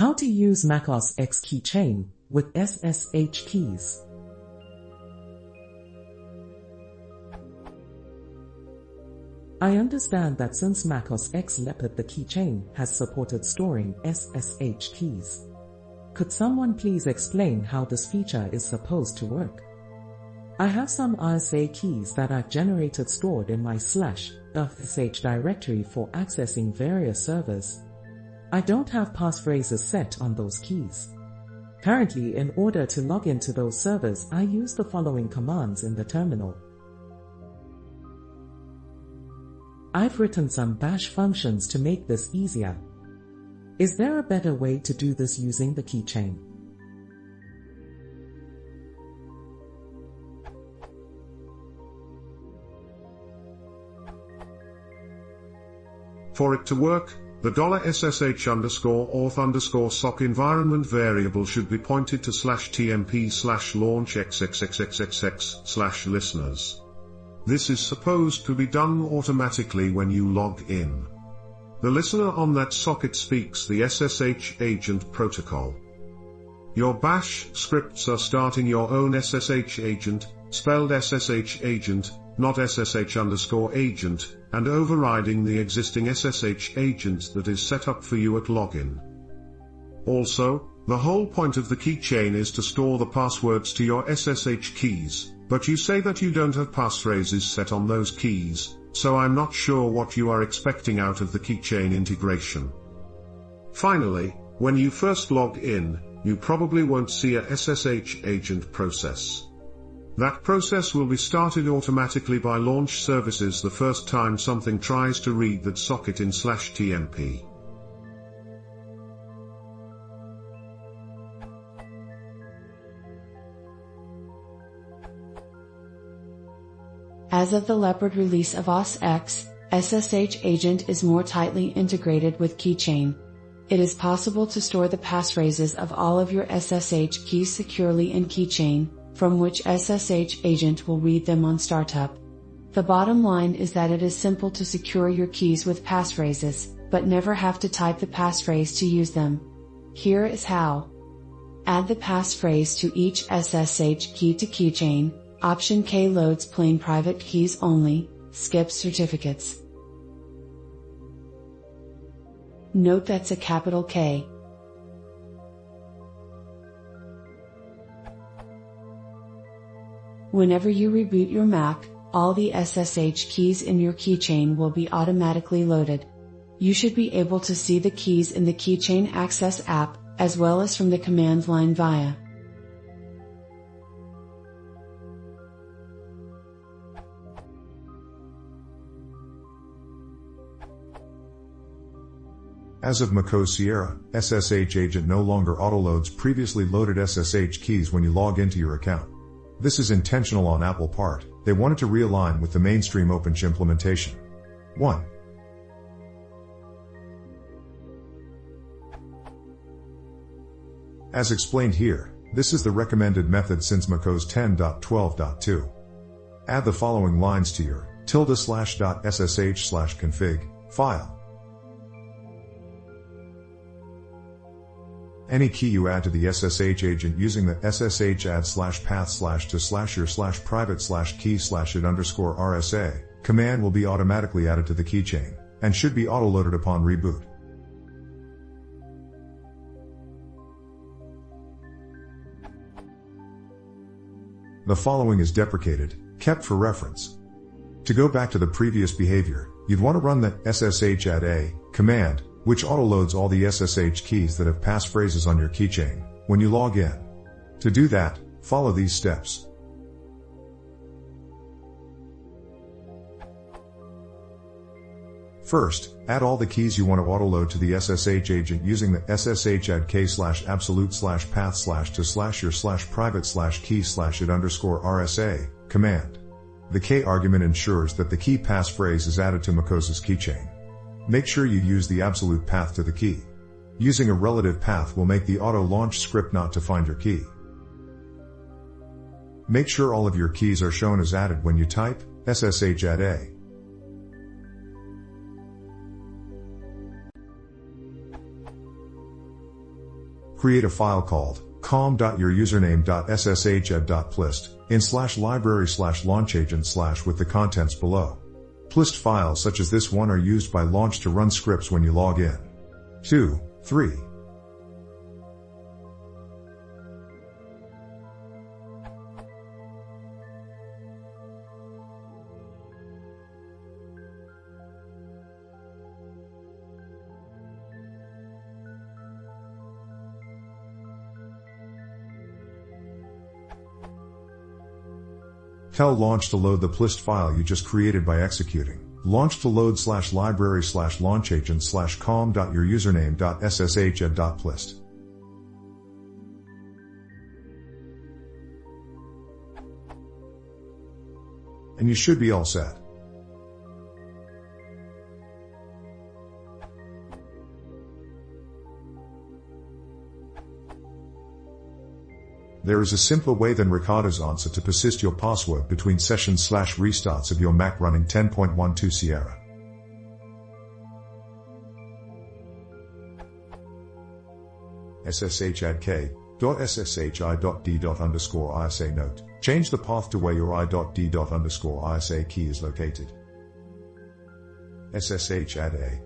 How to use Mac OS X Keychain with SSH keys. I understand that since Mac OS X Leopard, the keychain has supported storing SSH keys. Could someone please explain how this feature is supposed to work? I have some ISA keys that I've generated stored in my /.sh directory for accessing various servers. I don't have passphrases set on those keys. Currently, in order to log into those servers, I use the following commands in the terminal. I've written some bash functions to make this easier. Is there a better way to do this using the keychain? For it to work, the $SSH_auth_sock environment variable should be pointed to /tmp/launch xxxxxx/listeners. This is supposed to be done automatically when you log in. The listener on that socket speaks the SSH agent protocol. Your bash scripts are starting your own SSH agent, spelled SSH agent, not SSH_agent, and overriding the existing SSH agent that is set up for you at login. Also, the whole point of the keychain is to store the passwords to your SSH keys, but you say that you don't have passphrases set on those keys, so I'm not sure what you are expecting out of the keychain integration. Finally, when you first log in, you probably won't see a SSH agent process. That process will be started automatically by launch services the first time something tries to read that socket in /tmp. As of the Leopard release of OS X, SSH agent is more tightly integrated with Keychain. It is possible to store the passphrases of all of your SSH keys securely in Keychain, from which SSH agent will read them on startup. The bottom line is that it is simple to secure your keys with passphrases, but never have to type the passphrase to use them. Here is how. Add the passphrase to each SSH key to Keychain. Option K loads plain private keys only, skips certificates. Note that's a capital K. Whenever you reboot your Mac, all the SSH keys in your keychain will be automatically loaded. You should be able to see the keys in the Keychain Access app, as well as from the command line via. As of macOS Sierra, SSH agent no longer autoloads previously loaded SSH keys when you log into your account. This is intentional on Apple part. They wanted to realign with the mainstream OpenSH implementation. 1. As explained here, this is the recommended method since macOS 10.12.2. Add the following lines to your ~.ssh/config file. Any key you add to the SSH agent using the SSH add/path/to/your/private/key/it_RSA command will be automatically added to the keychain, and should be autoloaded upon reboot. The following is deprecated, kept for reference. To go back to the previous behavior, you'd want to run the SSH add command, which autoloads all the SSH keys that have passphrases on your keychain when you log in. To do that, follow these steps. First, add all the keys you want to autoload to the SSH agent using the SSH add k/absolute/path/to/your/private/key/it_RSA command. The K argument ensures that the key passphrase is added to macOS's keychain. Make sure you use the absolute path to the key. Using a relative path will make the auto-launch script not to find your key. Make sure all of your keys are shown as added when you type SSH add. create a file called com.yourusername.ssh@plist in/library/launchagent/ with the contents below. Plist files such as this one are used by Launch to run scripts when you log in. 2. 3. Tell Launch to load the Plist file you just created by executing launch to load /library/launchagent/com.yourusername.ssh@plist. And you should be all set. There is a simpler way than Ricardo's answer to persist your password between sessions/restarts of your Mac running 10.12 Sierra. SSH add k.sshi.d._isa note. Change the path to where your i.d._isa key is located. SSH add a.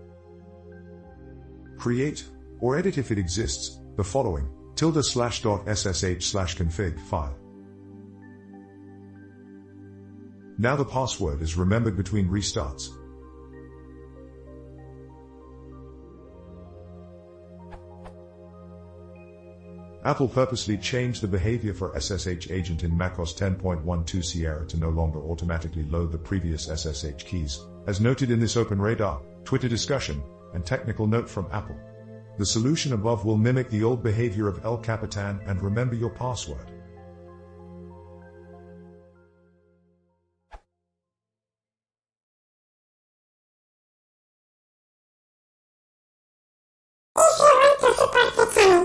Create, or edit if it exists, the following ~/.ssh/config file. Now the password is remembered between restarts. Apple purposely changed the behavior for SSH agent in Mac OS 10.12 Sierra to no longer automatically load the previous SSH keys, as noted in this Open Radar, Twitter discussion, and technical note from Apple. The solution above will mimic the old behavior of El Capitan and remember your password. If you want to support the channel,